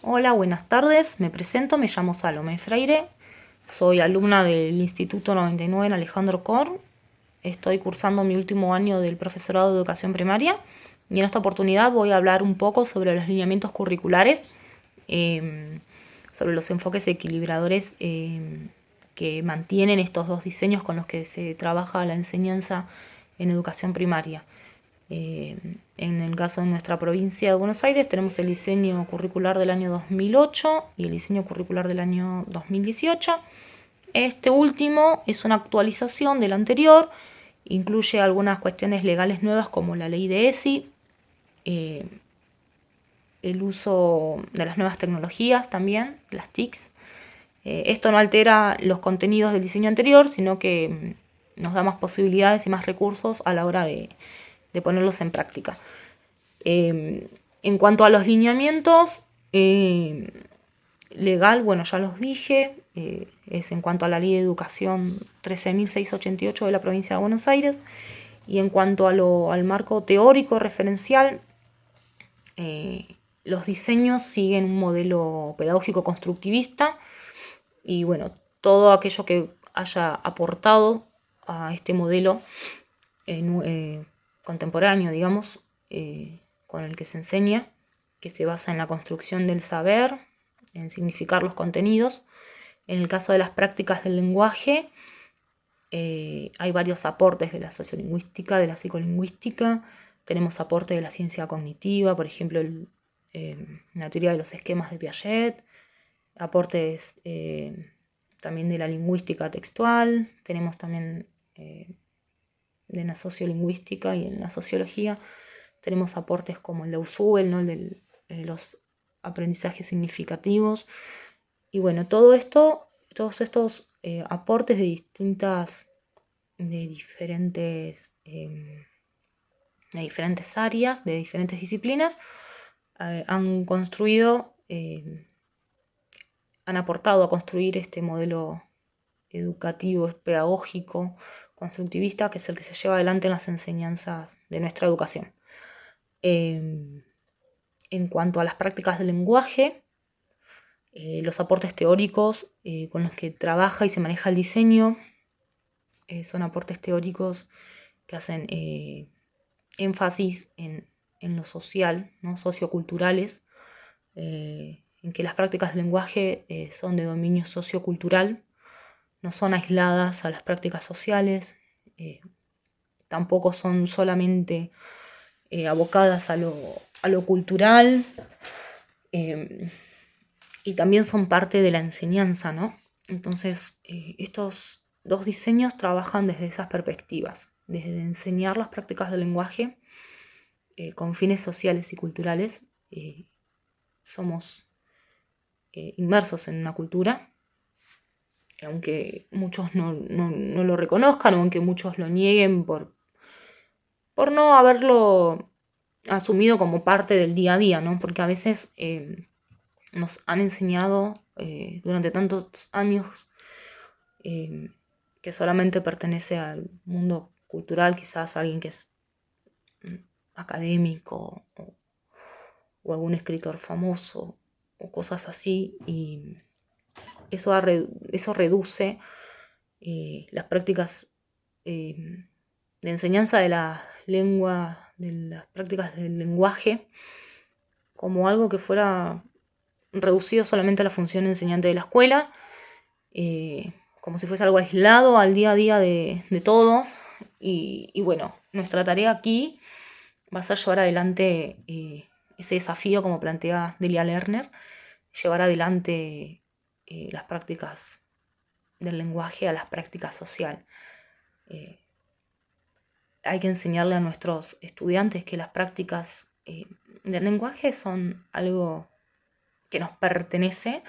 Hola, buenas tardes. Me presento, me llamo Salomé Freire. Soy alumna del Instituto 99 en Alejandro Korn. Estoy cursando mi último año del profesorado de educación primaria y en esta oportunidad voy a hablar un poco sobre los lineamientos curriculares, eh, sobre los enfoques equilibradores que mantienen estos dos diseños con los que se trabaja la enseñanza en educación primaria. En el caso de nuestra provincia de Buenos Aires tenemos el diseño curricular del año 2008 y el diseño curricular del año 2018. Este último es una actualización del anterior, incluye algunas cuestiones legales nuevas como la ley de ESI, eh, el uso de las nuevas tecnologías también, las TICs. Esto no altera los contenidos del diseño anterior, sino que nos da más posibilidades y más recursos a la hora de ponerlos en práctica. En cuanto a los lineamientos, legal, bueno, ya los dije, es en cuanto a la Ley de Educación 13.688 de la provincia de Buenos Aires. Y en cuanto al marco teórico referencial, los diseños siguen un modelo pedagógico constructivista y bueno, todo aquello que haya aportado a este modelo contemporáneo, digamos, con el que se enseña, que se basa en la construcción del saber, en significar los contenidos. En el caso de las prácticas del lenguaje, hay varios aportes de la sociolingüística, de la psicolingüística. Tenemos aporte de la ciencia cognitiva, por ejemplo, la teoría de los esquemas de Piaget, aportes también de la lingüística textual. Tenemos también de la sociolingüística y en la sociología tenemos aportes como el de Ausubel, ¿no? El de los aprendizajes significativos. Y bueno, todos estos aportes de diferentes áreas, de diferentes disciplinas, han aportado a construir este modelo educativo, pedagógico, constructivista, que es el que se lleva adelante en las enseñanzas de nuestra educación. En cuanto a las prácticas del lenguaje, los aportes teóricos con los que trabaja y se maneja el diseño son aportes teóricos que hacen énfasis en lo social, ¿no? Socioculturales, en que las prácticas del lenguaje son de dominio sociocultural, no son aisladas a las prácticas sociales, tampoco son solamente abocadas a lo cultural, y también son parte de la enseñanza, ¿no? Entonces, estos dos diseños trabajan desde esas perspectivas, desde enseñar las prácticas del lenguaje con fines sociales y culturales. Somos inmersos en una cultura, aunque muchos no lo reconozcan o aunque muchos lo nieguen por no haberlo asumido como parte del día a día, ¿no? Porque a veces nos han enseñado durante tantos años que solamente pertenece al mundo cultural, quizás alguien que es académico o algún escritor famoso o cosas así, y eso reduce las prácticas de enseñanza de la lengua, de las prácticas del lenguaje, como algo que fuera reducido solamente a la función enseñante de la escuela, como si fuese algo aislado al día a día de todos. Y bueno, nuestra tarea aquí va a ser llevar adelante ese desafío, como plantea Delia Lerner, llevar adelante las prácticas del lenguaje a las prácticas sociales. Hay que enseñarle a nuestros estudiantes que las prácticas del lenguaje son algo que nos pertenece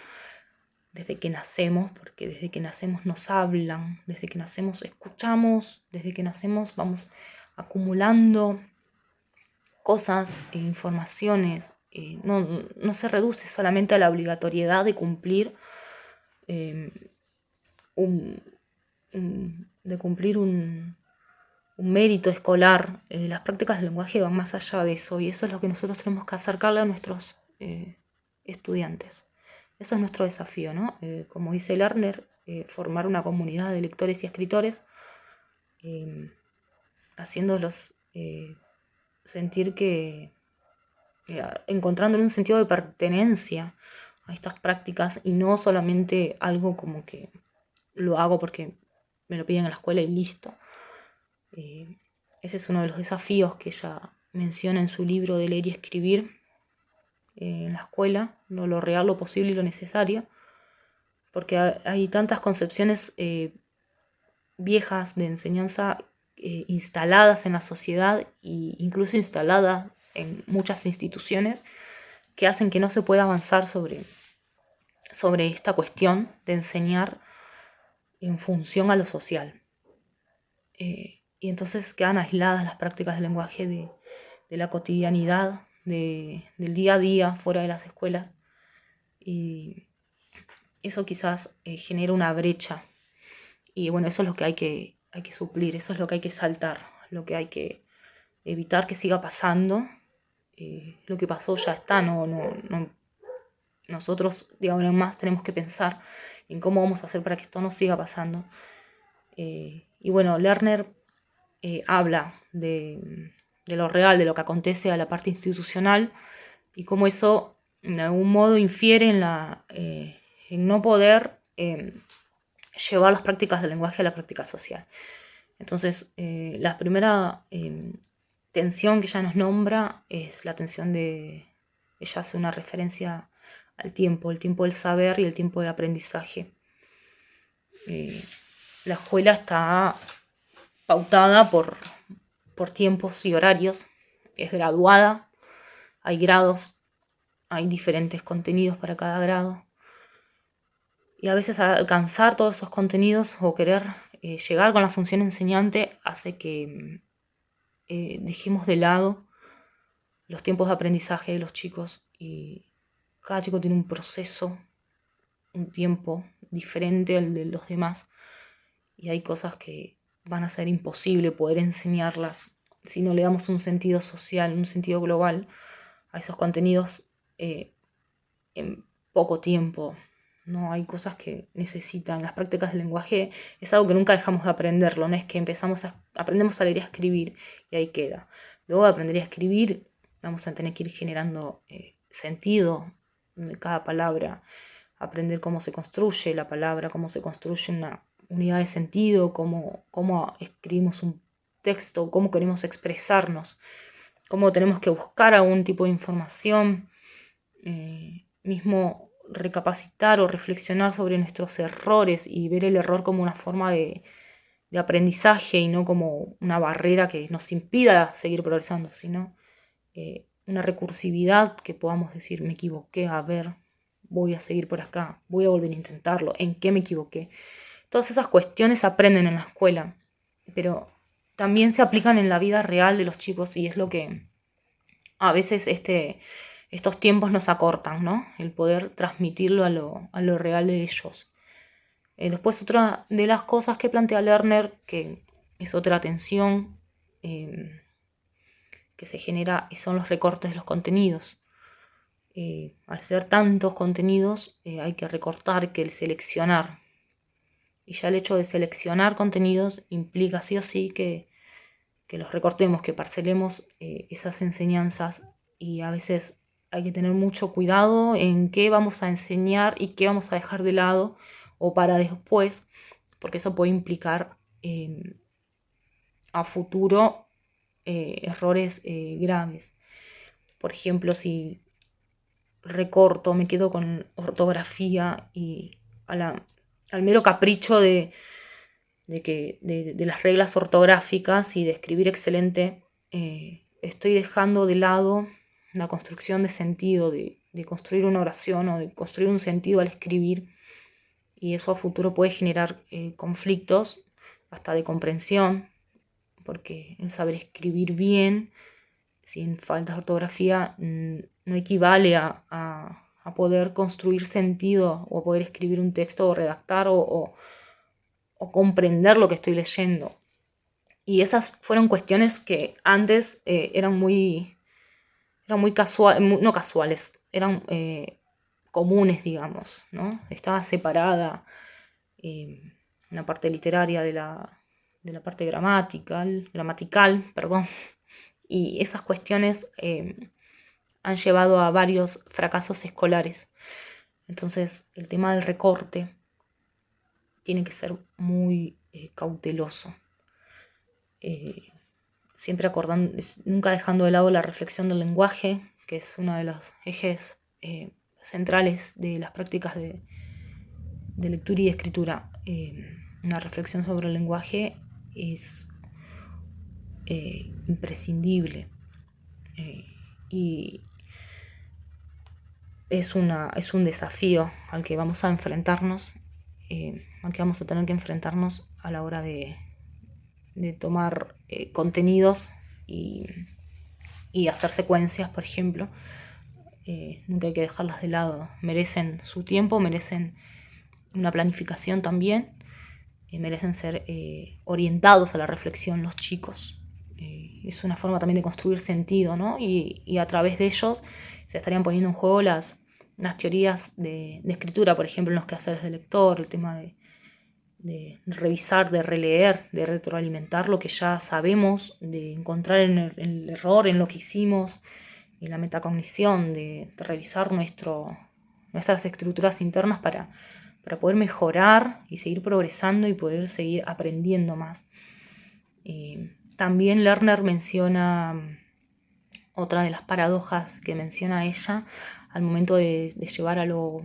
desde que nacemos, porque desde que nacemos nos hablan, desde que nacemos escuchamos, desde que nacemos vamos acumulando cosas e informaciones. No se reduce solamente a la obligatoriedad de cumplir un mérito escolar. Las prácticas del lenguaje van más allá de eso, y eso es lo que nosotros tenemos que acercarle a nuestros estudiantes. Eso es nuestro desafío, ¿no? Como dice Lerner, formar una comunidad de lectores y escritores, haciéndolos sentir que, encontrándole un sentido de pertenencia a estas prácticas y no solamente algo como que lo hago porque me lo piden en la escuela y listo. Ese es uno de los desafíos que ella menciona en su libro de Leer y Escribir en la escuela, ¿no? Lo real, lo posible y lo necesario, porque hay tantas concepciones viejas de enseñanza instaladas en la sociedad e incluso instaladas en muchas instituciones que hacen que no se pueda avanzar sobre esta cuestión de enseñar en función a lo social. Y entonces quedan aisladas las prácticas del lenguaje de la cotidianidad, del día a día fuera de las escuelas. Y eso quizás genera una brecha. Y bueno, eso es lo que hay que suplir, eso es lo que hay que saltar, lo que hay que evitar que siga pasando. Lo que pasó ya está, no. Nosotros de ahora en más tenemos que pensar en cómo vamos a hacer para que esto no siga pasando. Y bueno, Lerner habla de lo real, de lo que acontece a la parte institucional y cómo eso de algún modo infiere en no poder llevar las prácticas del lenguaje a la práctica social. Entonces, la primera tensión que ella nos nombra es la tensión ella hace una referencia al tiempo, el tiempo del saber y el tiempo de aprendizaje. La escuela está pautada por tiempos y horarios, es graduada, hay grados, hay diferentes contenidos para cada grado. Y a veces alcanzar todos esos contenidos o querer llegar con la función enseñante hace que dejemos de lado los tiempos de aprendizaje de los chicos, y cada chico tiene un proceso, un tiempo diferente al de los demás, y hay cosas que van a ser imposible poder enseñarlas si no le damos un sentido social, un sentido global a esos contenidos en poco tiempo. No, hay cosas que necesitan. Las prácticas del lenguaje es algo que nunca dejamos de aprenderlo, no es que aprendemos a leer y a escribir y ahí queda. Luego de aprender a escribir vamos a tener que ir generando sentido de cada palabra, aprender cómo se construye la palabra, cómo se construye una unidad de sentido, cómo escribimos un texto, cómo queremos expresarnos, cómo tenemos que buscar algún tipo de información, mismo recapacitar o reflexionar sobre nuestros errores y ver el error como una forma de aprendizaje y no como una barrera que nos impida seguir progresando, sino una recursividad que podamos decir, me equivoqué, a ver, voy a seguir por acá, voy a volver a intentarlo, ¿en qué me equivoqué? Todas esas cuestiones se aprenden en la escuela, pero también se aplican en la vida real de los chicos y es lo que a veces estos tiempos nos acortan, ¿no? El poder transmitirlo a lo real de ellos. Después otra de las cosas que plantea Lerner, que es otra tensión que se genera, son los recortes de los contenidos. Al ser tantos contenidos hay que recortar, hay que seleccionar. Y ya el hecho de seleccionar contenidos implica sí o sí que los recortemos, que parcelemos esas enseñanzas, y a veces hay que tener mucho cuidado en qué vamos a enseñar y qué vamos a dejar de lado o para después, porque eso puede implicar a futuro errores graves. Por ejemplo, si recorto, me quedo con ortografía y al mero capricho de las reglas ortográficas y de escribir excelente, estoy dejando de lado la construcción de sentido, de construir una oración o de construir un sentido al escribir, y eso a futuro puede generar conflictos hasta de comprensión, porque el saber escribir bien sin faltas de ortografía no equivale a poder construir sentido o a poder escribir un texto o redactar o comprender lo que estoy leyendo. Y esas fueron cuestiones que antes eran muy casuales, no casuales, eran comunes, digamos, ¿no? Estaba separada la parte literaria de la parte gramatical, perdón, y esas cuestiones han llevado a varios fracasos escolares. Entonces, el tema del recorte tiene que ser muy cauteloso. Siempre nunca dejando de lado la reflexión del lenguaje, que es uno de los ejes centrales de las prácticas de lectura y de escritura. Una reflexión sobre el lenguaje es imprescindible y es un desafío al que vamos a enfrentarnos, al que vamos a tener que enfrentarnos a la hora de tomar contenidos y hacer secuencias, por ejemplo. Nunca hay que dejarlas de lado. Merecen su tiempo, merecen una planificación también, merecen ser orientados a la reflexión los chicos. Es una forma también de construir sentido, ¿no? Y a través de ellos se estarían poniendo en juego las teorías de escritura, por ejemplo, en los quehaceres del lector, el tema de revisar, de releer, de retroalimentar lo que ya sabemos, de encontrar el error en lo que hicimos, en la metacognición, de revisar nuestras estructuras internas para poder mejorar y seguir progresando y poder seguir aprendiendo más. También Lerner menciona otra de las paradojas que menciona ella al momento de llevar a lo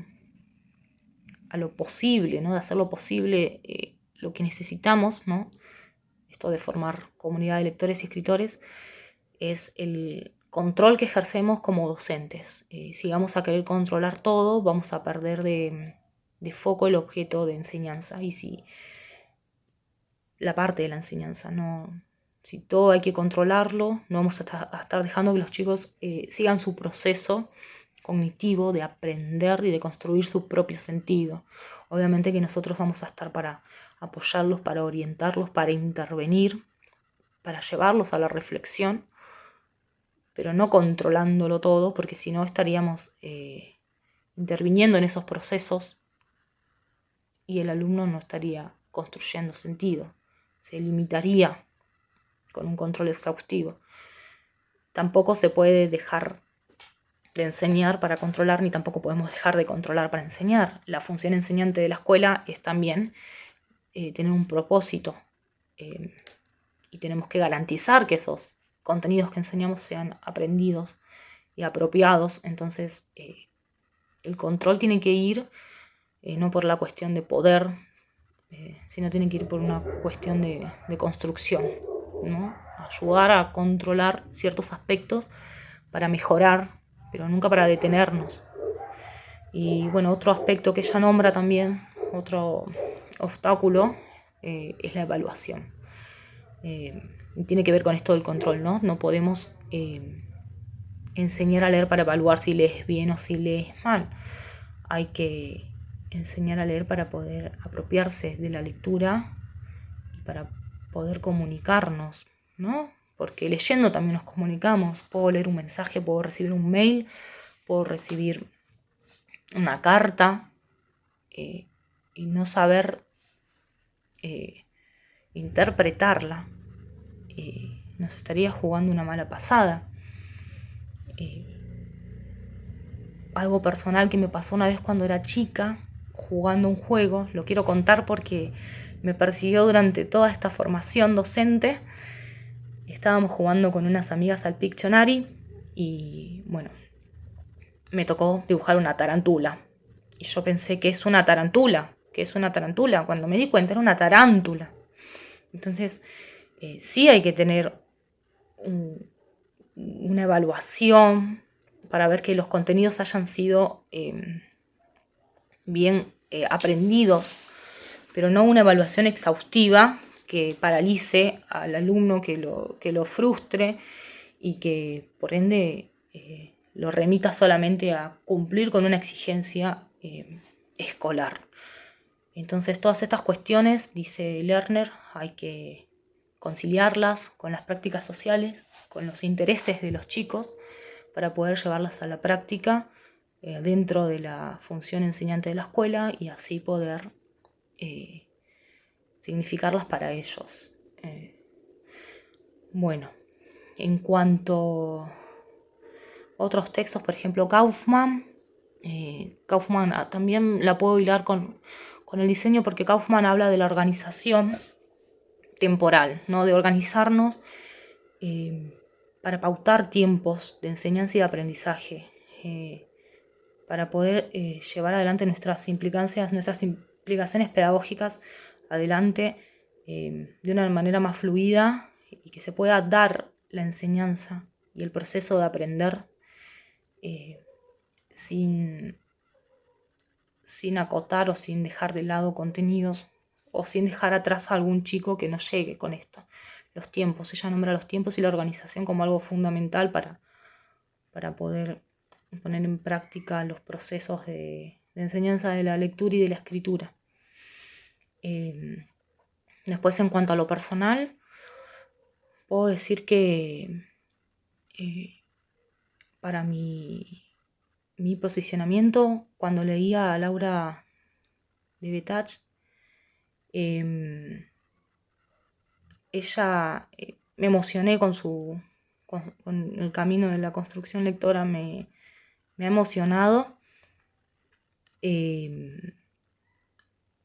posible, ¿no? De hacer lo posible lo que necesitamos, ¿no? Esto de formar comunidad de lectores y escritores es el control que ejercemos como docentes. Si vamos a querer controlar todo, vamos a perder de foco el objeto de enseñanza. Y si la parte de la enseñanza, si todo hay que controlarlo, no vamos a estar dejando que los chicos sigan su proceso cognitivo de aprender y de construir su propio sentido. Obviamente que nosotros vamos a estar para apoyarlos, para orientarlos, para intervenir, para llevarlos a la reflexión, pero no controlándolo todo, porque si no estaríamos interviniendo en esos procesos y el alumno no estaría construyendo sentido, se limitaría con un control exhaustivo. Tampoco se puede dejar de enseñar para controlar, ni tampoco podemos dejar de controlar para enseñar. La función enseñante de la escuela es también tener un propósito y tenemos que garantizar que esos contenidos que enseñamos sean aprendidos y apropiados. Entonces el control tiene que ir no por la cuestión de poder, sino tiene que ir por una cuestión de construcción, ¿no? Ayudar a controlar ciertos aspectos para mejorar, pero nunca para detenernos. Y bueno, otro aspecto que ella nombra también, otro obstáculo, es la evaluación. Tiene que ver con esto del control, ¿no? No podemos enseñar a leer para evaluar si lees bien o si lees mal. Hay que enseñar a leer para poder apropiarse de la lectura y para poder comunicarnos, ¿no? Porque leyendo también nos comunicamos. Puedo leer un mensaje, puedo recibir un mail, puedo recibir una carta y no saber interpretarla. Nos estaría jugando una mala pasada. Algo personal que me pasó una vez cuando era chica, jugando un juego, lo quiero contar porque me persiguió durante toda esta formación docente. Estábamos jugando con unas amigas al Pictionary y bueno, me tocó dibujar una tarántula. Y yo pensé, ¿qué es una tarántula? ¿Qué es una tarántula? Cuando me di cuenta era una tarántula. Entonces, sí hay que tener una evaluación para ver que los contenidos hayan sido bien aprendidos, pero no una evaluación exhaustiva que paralice al alumno, que lo frustre y que por ende lo remita solamente a cumplir con una exigencia escolar. Entonces todas estas cuestiones, dice Lerner, hay que conciliarlas con las prácticas sociales, con los intereses de los chicos, para poder llevarlas a la práctica dentro de la función enseñante de la escuela y así poder significarlas para ellos. Bueno, en cuanto a otros textos, por ejemplo, Kaufman también la puedo hilar con el diseño porque Kaufman habla de la organización temporal, ¿no? De organizarnos para pautar tiempos de enseñanza y de aprendizaje, para poder llevar adelante nuestras implicaciones pedagógicas adelante de una manera más fluida y que se pueda dar la enseñanza y el proceso de aprender sin acotar o sin dejar de lado contenidos o sin dejar atrás a algún chico que no llegue con esto. Los tiempos, ella nombra los tiempos y la organización como algo fundamental para poder poner en práctica los procesos de enseñanza de la lectura y de la escritura. Después, en cuanto a lo personal, puedo decir que para mi posicionamiento, cuando leía a Laura de Betach, ella me emocioné con el camino de la construcción lectora, me ha emocionado.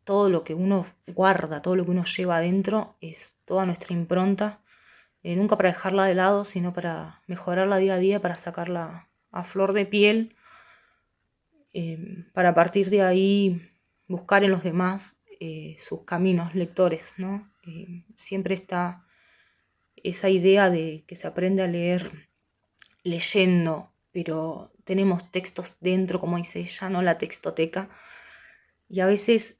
Todo lo que uno guarda, todo lo que uno lleva adentro es toda nuestra impronta, nunca para dejarla de lado, sino para mejorarla día a día, para sacarla a flor de piel, para partir de ahí buscar en los demás sus caminos lectores, ¿no? Siempre está esa idea de que se aprende a leer leyendo, pero tenemos textos dentro, como dice ella, ¿no? La textoteca. Y a veces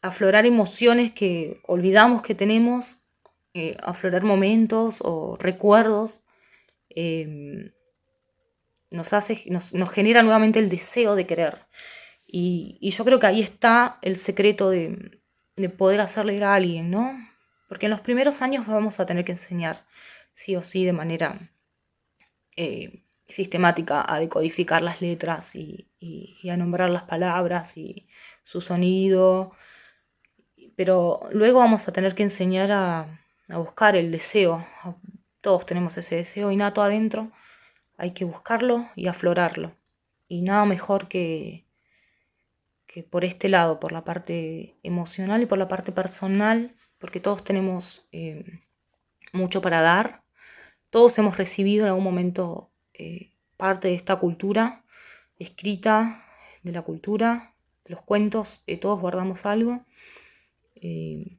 aflorar emociones que olvidamos que tenemos, aflorar momentos o recuerdos, nos genera nuevamente el deseo de querer. Y yo creo que ahí está el secreto de poder hacer leer a alguien, ¿no? Porque en los primeros años vamos a tener que enseñar, sí o sí, de manera sistemática, a decodificar las letras y a nombrar las palabras y su sonido. Pero luego vamos a tener que enseñar a buscar el deseo. Todos tenemos ese deseo innato adentro. Hay que buscarlo y aflorarlo. Y nada mejor que por este lado, por la parte emocional y por la parte personal, porque todos tenemos mucho para dar. Todos hemos recibido en algún momento parte de esta cultura escrita, de la cultura, de los cuentos, todos guardamos algo. De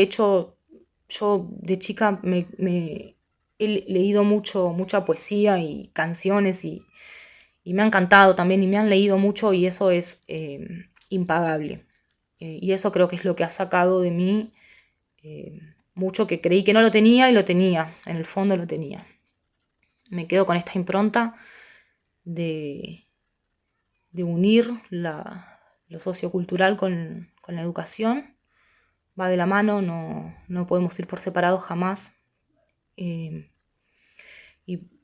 hecho, yo de chica me he leído mucha poesía y canciones y me ha encantado también y me han leído mucho y eso es impagable. Y eso creo que es lo que ha sacado de mí mucho que creí que no lo tenía y lo tenía, en el fondo lo tenía. Me quedo con esta impronta de unir lo sociocultural con la educación. Va de la mano, no podemos ir por separado jamás. Y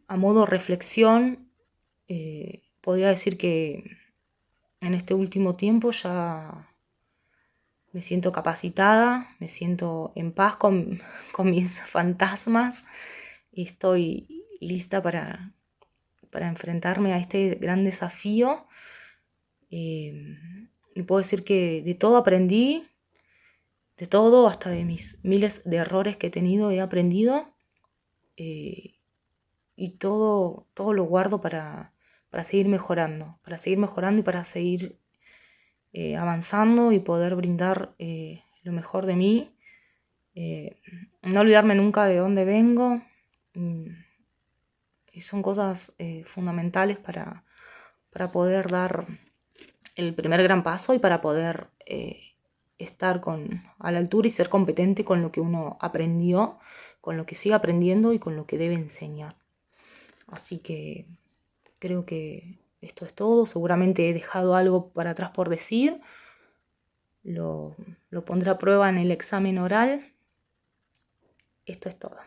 a modo reflexión, podría decir que en este último tiempo ya me siento capacitada, me siento en paz con mis fantasmas y estoy lista para enfrentarme a este gran desafío. Y puedo decir que de todo aprendí, de todo, hasta de mis miles de errores que he tenido, he aprendido. Y todo lo guardo para seguir mejorando y para seguir avanzando y poder brindar lo mejor de mí. No olvidarme nunca de dónde vengo. Y son cosas fundamentales para poder dar el primer gran paso y para poder estar a la altura y ser competente con lo que uno aprendió, con lo que sigue aprendiendo y con lo que debe enseñar. Así que creo que esto es todo. Seguramente he dejado algo para atrás por decir. Lo pondré a prueba en el examen oral. Esto es todo.